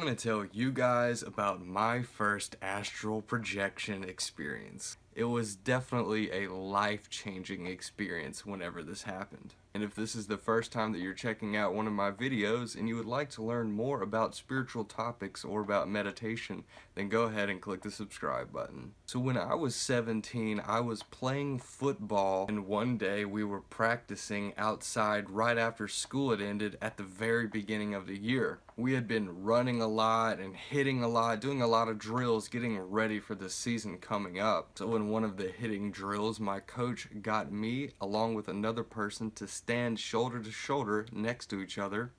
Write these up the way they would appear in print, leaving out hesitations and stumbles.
going to tell you guys about my first astral projection experience. It was definitely a life-changing experience whenever this happened. And if this is the first time that you're checking out one of my videos and you would like to learn more about spiritual topics or about meditation, then go ahead and click the subscribe button. So when I was 17, I was playing football, and one day we were practicing outside right after school had ended at the very beginning of the year. We had been running a lot and hitting a lot, doing a lot of drills, getting ready for the season coming up. So in one of the hitting drills, my coach got me along with another person to stand shoulder to shoulder next to each other,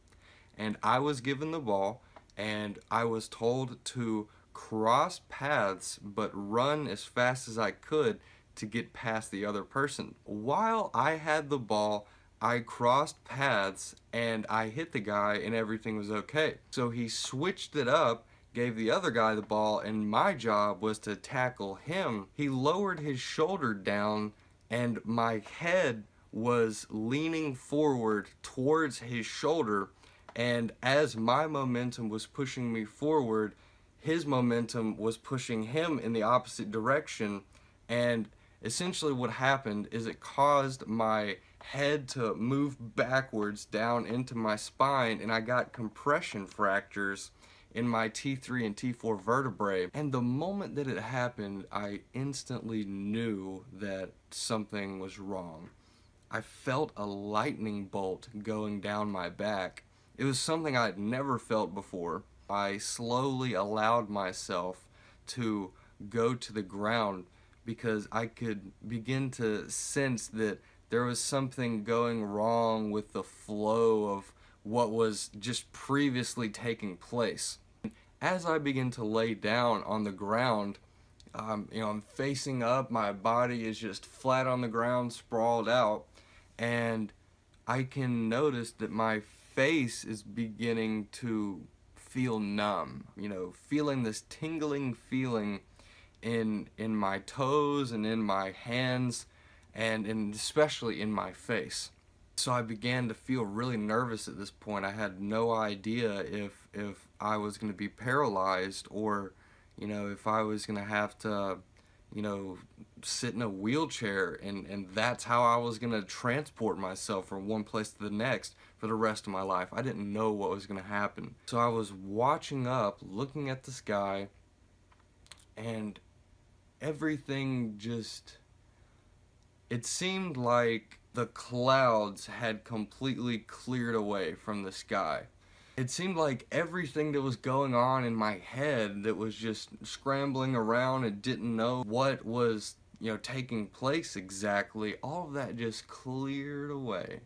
and I was given the ball and I was told to cross paths but run as fast as I could to get past the other person. While I had the ball, I crossed paths and I hit the guy and everything was okay. So he switched it up, gave the other guy the ball, and my job was to tackle him. He lowered his shoulder down and my head was leaning forward towards his shoulder, and as my momentum was pushing me forward, his momentum was pushing him in the opposite direction. And essentially what happened is it caused my head to move backwards down into my spine, and I got compression fractures in my T3 and T4 vertebrae. And the moment that it happened, I instantly knew that something was wrong. I felt a lightning bolt going down my back. It was something I'd never felt before. I slowly allowed myself to go to the ground because I could begin to sense that there was something going wrong with the flow of what was just previously taking place. As I begin to lay down on the ground, I'm facing up, my body is just flat on the ground, sprawled out, and I can notice that my face is beginning to feel numb, feeling this tingling feeling in my toes and in my hands and especially in my face. So I began to feel really nervous at this point. I had no idea if I was going to be paralyzed, or if I was going to have to sit in a wheelchair, and that's how I was going to transport myself from one place to the next for the rest of my life. I didn't know what was going to happen. So I was watching up, looking at the sky, and everything just, it seemed like the clouds had completely cleared away from the sky. It seemed like everything that was going on in my head that was just scrambling around and didn't know what was, taking place exactly, all of that just cleared away.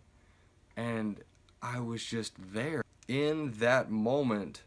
And I was just there in that moment,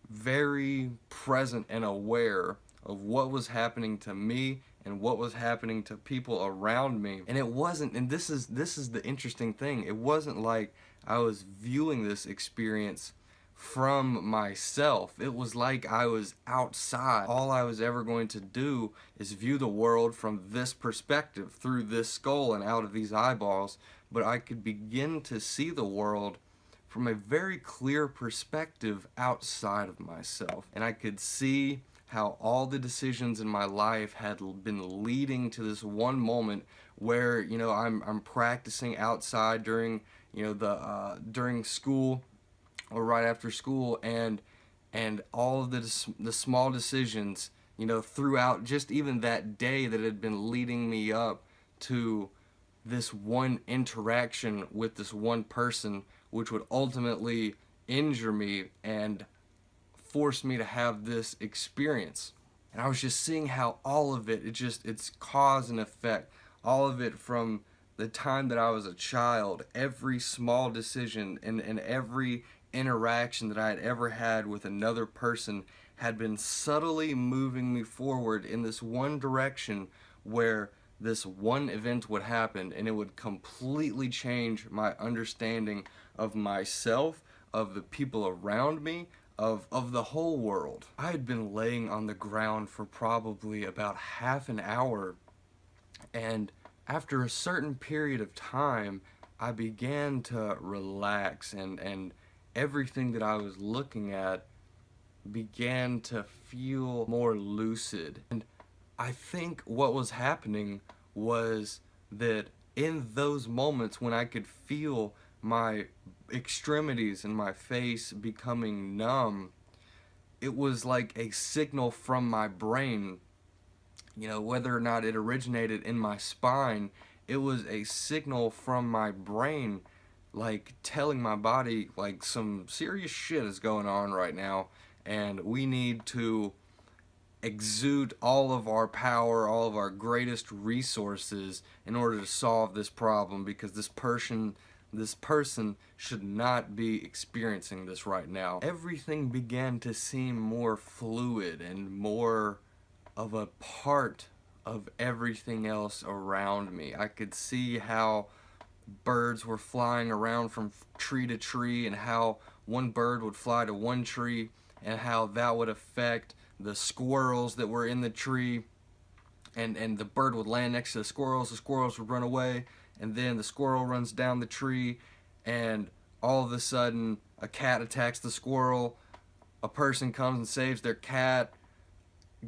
very present and aware of what was happening to me and what was happening to people around me. And it wasn't, and this is the interesting thing, it wasn't like I was viewing this experience from myself. It was like I was outside. All I was ever going to do is view the world from this perspective, through this skull and out of these eyeballs, but I could begin to see the world from a very clear perspective outside of myself. And I could see how all the decisions in my life had been leading to this one moment where, I'm practicing outside during, during school or right after school, and all of the small decisions, throughout just even that day that had been leading me up to this one interaction with this one person, which would ultimately injure me and force me to have this experience. And I was just seeing how all of it, it's cause and effect. All of it from the time that I was a child, every small decision and every interaction that I had ever had with another person had been subtly moving me forward in this one direction, where this one event would happen and it would completely change my understanding of myself, of the people around me, of the whole world. I had been laying on the ground for probably about half an hour, and after a certain period of time I began to relax, and everything that I was looking at began to feel more lucid. And I think what was happening was that in those moments when I could feel my extremities and my face becoming numb, it was like a signal from my brain, whether or not it originated in my spine. It was a signal from my brain, like telling my body, like, some serious shit is going on right now, and we need to exude all of our power, all of our greatest resources in order to solve this problem, because this person should not be experiencing this right now. Everything began to seem more fluid and more of a part of everything else around me. I could see how birds were flying around from tree to tree, and how one bird would fly to one tree, and how that would affect the squirrels that were in the tree, and the bird would land next to the squirrels would run away, and then the squirrel runs down the tree, and all of a sudden a cat attacks the squirrel, a person comes and saves their cat,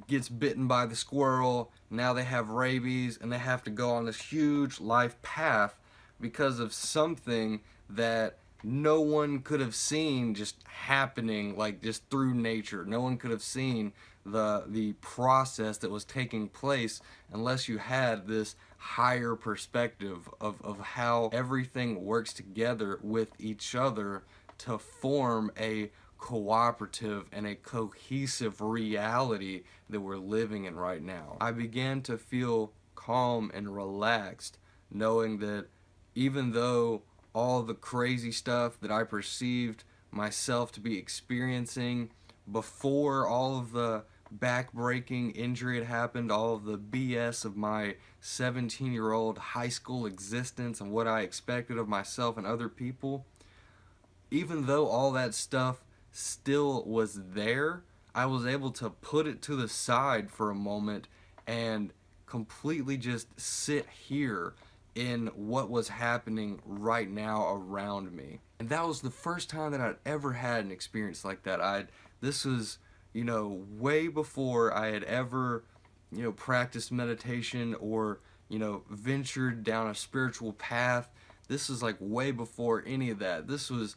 gets bitten by the squirrel, now they have rabies, and they have to go on this huge life path because of something that no one could have seen just happening, like, just through nature. No one could have seen the process that was taking place unless you had this higher perspective of how everything works together with each other to form a cooperative and a cohesive reality that we're living in right now. I began to feel calm and relaxed, knowing that even though all the crazy stuff that I perceived myself to be experiencing before all of the back-breaking injury had happened, all of the BS of my 17-year-old high school existence and what I expected of myself and other people, even though all that stuff still was there, I was able to put it to the side for a moment and completely just sit here in what was happening right now around me. And that was the first time that I'd ever had an experience like that. This was, way before I had ever, practiced meditation or, ventured down a spiritual path. This was like way before any of that. This was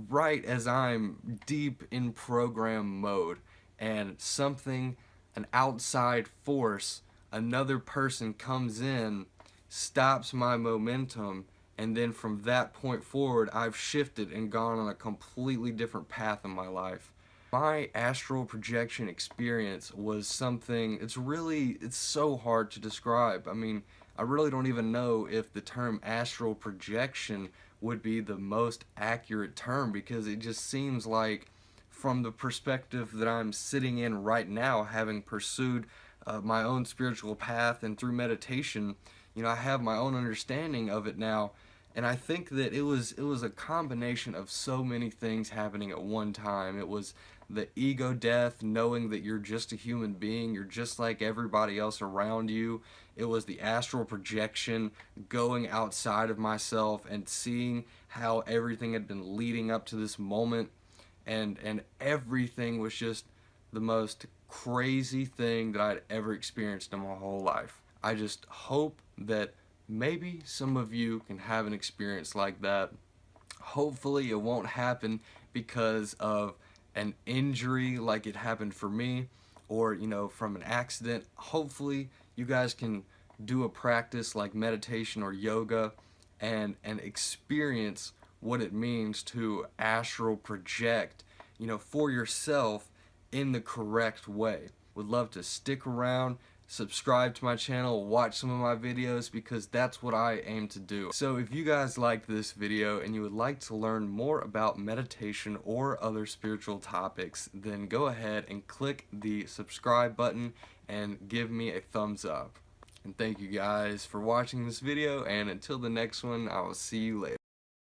right as I'm deep in program mode, and an outside force, another person comes in, stops my momentum, and then from that point forward I've shifted and gone on a completely different path in my life. My astral projection experience was something, it's so hard to describe. I mean, I really don't even know if the term astral projection would be the most accurate term, because it just seems like, from the perspective that I'm sitting in right now, having pursued my own spiritual path and through meditation, I have my own understanding of it now, and I think that it was a combination of so many things happening at one time. It was the ego death, knowing that you're just a human being, you're just like everybody else around you. It was the astral projection, going outside of myself and seeing how everything had been leading up to this moment, and everything was just the most crazy thing that I'd ever experienced in my whole life. I just hope that maybe some of you can have an experience like that. Hopefully it won't happen because of an injury like it happened for me, or from an accident. Hopefully you guys can do a practice like meditation or yoga and experience what it means to astral project, for yourself in the correct way. Would love to stick around, subscribe to my channel, watch some of my videos, because that's what I aim to do. So if you guys liked this video and you would like to learn more about meditation or other spiritual topics, then go ahead and click the subscribe button and give me a thumbs up. And thank you guys for watching this video, and until the next one, I will see you later.